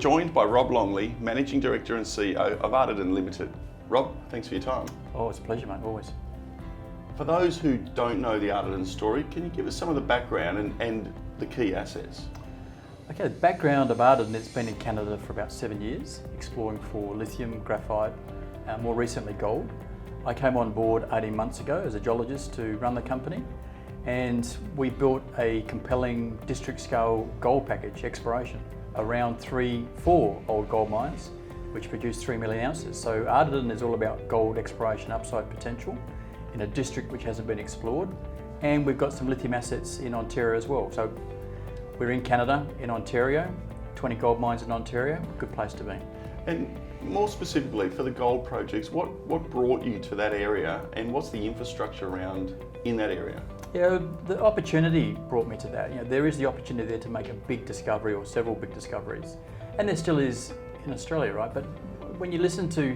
joined by Rob Longley, Managing Director and CEO of Ardiden Limited. Rob, thanks for your time. Oh, it's a pleasure, mate, always. For those who don't know the Ardiden story, can you give us some of the background and the key assets? Okay, the background of Ardiden, it's been in Canada for about 7 years, exploring for lithium, graphite, more recently gold. I came on board 18 months ago as a geologist to run the company, and we built a compelling district scale gold package exploration around 4 old gold mines which produce 3 million ounces. So Ardiden is all about gold exploration upside potential in a district which hasn't been explored, and we've got some lithium assets in Ontario as well. So we're in Canada, in Ontario, 20 gold mines in Ontario, good place to be. And more specifically for the gold projects, what brought you to that area and what's the infrastructure around in that area? Yeah, the opportunity brought me to that. You know, there is the opportunity there to make a big discovery or several big discoveries. And there still is in Australia, right? But when you listen to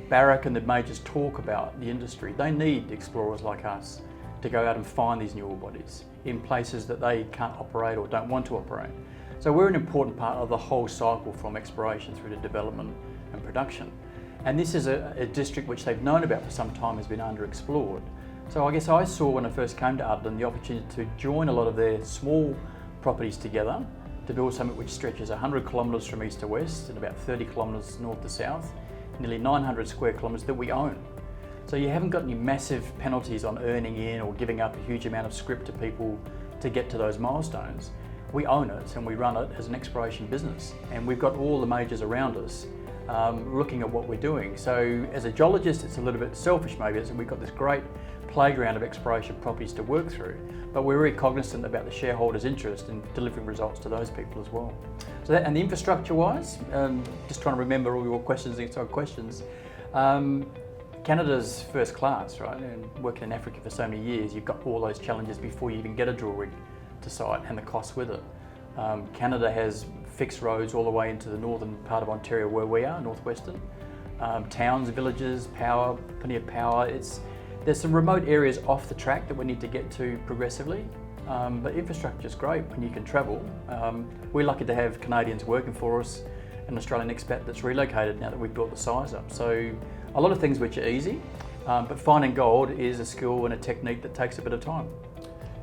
Barrick and the majors talk about the industry, they need explorers like us to go out and find these new ore bodies in places that they can't operate or don't want to operate. So we're an important part of the whole cycle from exploration through to development and production. And this is a district which they've known about for some time has been underexplored. So I guess I saw when I first came to Ardiden the opportunity to join a lot of their small properties together to build something which stretches 100 kilometres from east to west and about 30 kilometres north to south, nearly 900 square kilometres that we own. So you haven't got any massive penalties on earning in or giving up a huge amount of scrip to people to get to those milestones. We own it and we run it as an exploration business, and we've got all the majors around us looking at what we're doing. So as a geologist, it's a little bit selfish maybe, as we've got this great playground of exploration properties to work through, but we're very cognizant about the shareholders' interest in delivering results to those people as well. So that, and the infrastructure wise, just trying to remember all your questions inside questions, Canada's first class, right? And working in Africa for so many years, you've got all those challenges before you even get a drill rig to site and the costs with it. Canada has fixed roads all the way into the northern part of Ontario where we are, northwestern. Towns, villages, power, plenty of power. There's some remote areas off the track that we need to get to progressively, but infrastructure is great when you can travel. We're lucky to have Canadians working for us, an Australian expat that's relocated now that we've built the size up. So a lot of things which are easy, but finding gold is a skill and a technique that takes a bit of time.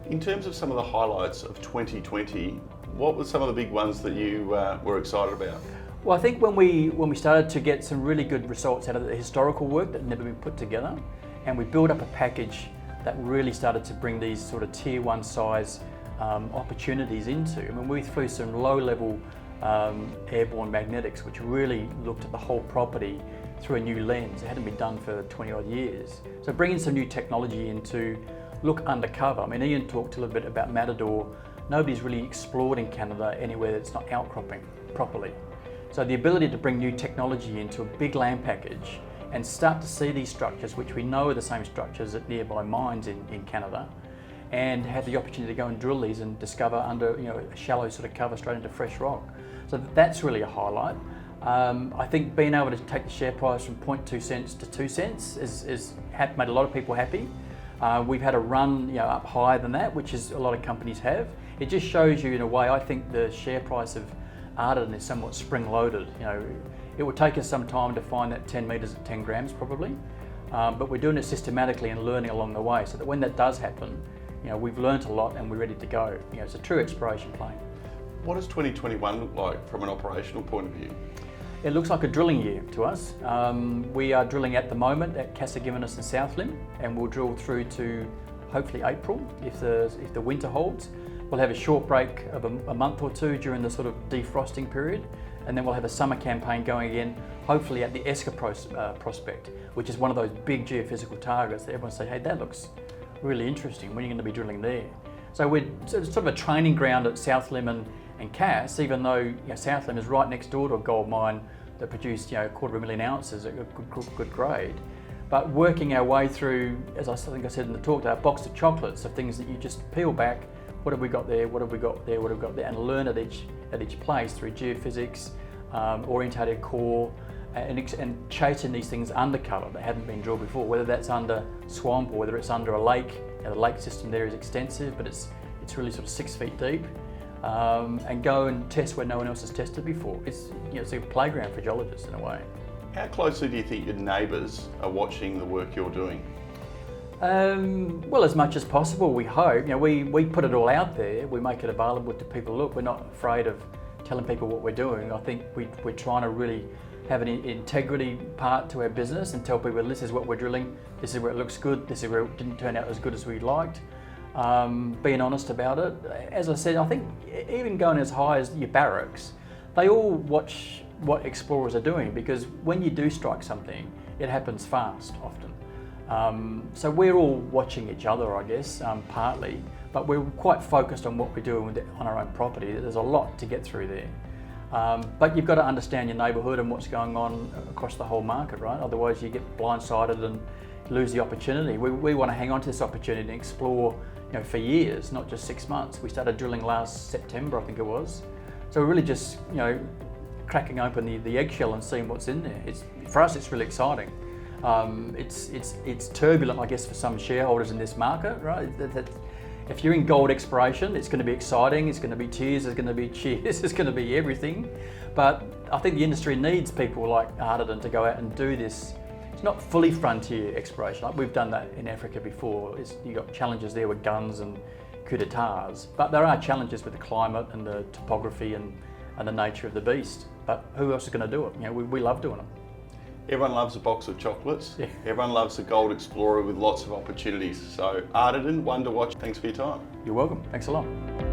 In terms of some of the highlights of 2020, what were some of the big ones that you were excited about? Well, I think when we started to get some really good results out of the historical work that had never been put together, and we built up a package that really started to bring these sort of tier 1 size opportunities into. I mean, we flew some low-level airborne magnetics, which really looked at the whole property through a new lens. It hadn't been done for 20 odd years. So bringing some new technology in to look undercover. I mean, Ian talked a little bit about Matador. Nobody's really explored in Canada anywhere that's not outcropping properly. So the ability to bring new technology into a big land package and start to see these structures, which we know are the same structures at nearby mines in Canada, and have the opportunity to go and drill these and discover under a shallow sort of cover straight into fresh rock. So that's really a highlight. I think being able to take the share price from 0.2 cents to 2 cents has made a lot of people happy. We've had a run up higher than that, which is a lot of companies have. It just shows you in a way, I think the share price of Ardiden is somewhat spring-loaded. It would take us some time to find that 10 metres at 10 grams probably, but we're doing it systematically and learning along the way so that when that does happen, we've learnt a lot and we're ready to go. It's a true exploration play. What does 2021 look like from an operational point of view? It looks like a drilling year to us. We are drilling at the moment at Casagiminus and South Limb, and we'll drill through to hopefully April if the winter holds. We'll have a short break of a month or two during the sort of defrosting period, and then we'll have a summer campaign going again, hopefully at the Esker prospect, which is one of those big geophysical targets that everyone say, hey, that looks really interesting, when are you going to be drilling there? So we're sort of a training ground at South Limb and Cass, even though South Limb is right next door to a gold mine that produced 250,000 ounces at a good grade. But working our way through, as I think I said in the talk, our box of chocolates of things that you just peel back, what have we got there, what have we got there, what have we got there, and learn at each place through geophysics, orientated core, and chasing these things undercover that hadn't been drilled before, whether that's under swamp or whether it's under a lake. The lake system there is extensive, but it's really sort of 6 feet deep. and go and test where no one else has tested before. It's a playground for geologists in a way. How closely do you think your neighbours are watching the work you're doing? Well, as much as possible, we hope. We put it all out there. We make it available to people. Look, we're not afraid of telling people what we're doing. I think we're trying to really have an integrity part to our business and tell people this is what we're drilling, this is where it looks good, this is where it didn't turn out as good as we liked. Being honest about it. As I said, I think even going as high as your barracks, they all watch what explorers are doing, because when you do strike something, it happens fast often. So we're all watching each other, I guess, partly, but we're quite focused on what we're doing on our own property. There's a lot to get through there. But you've got to understand your neighbourhood and what's going on across the whole market, right? Otherwise you get blindsided and lose the opportunity. We want to hang on to this opportunity and explore, for years, not just 6 months. We started drilling last September, I think it was. So we're really just, cracking open the eggshell and seeing what's in there. For us, it's really exciting. It's turbulent, I guess, for some shareholders in this market, right? If you're in gold exploration, it's going to be exciting, it's going to be tears, there's going to be cheers, it's going to be everything. But I think the industry needs people like Ardiden to go out and do this. It's not fully frontier exploration. Like we've done that in Africa before. You've got challenges there with guns and coup d'etats, but there are challenges with the climate and the topography and the nature of the beast. But who else is going to do it? We love doing it. Everyone loves a box of chocolates. Yeah. Everyone loves a gold explorer with lots of opportunities. So Ardiden, one to watch. Thanks for your time. You're welcome. Thanks a lot.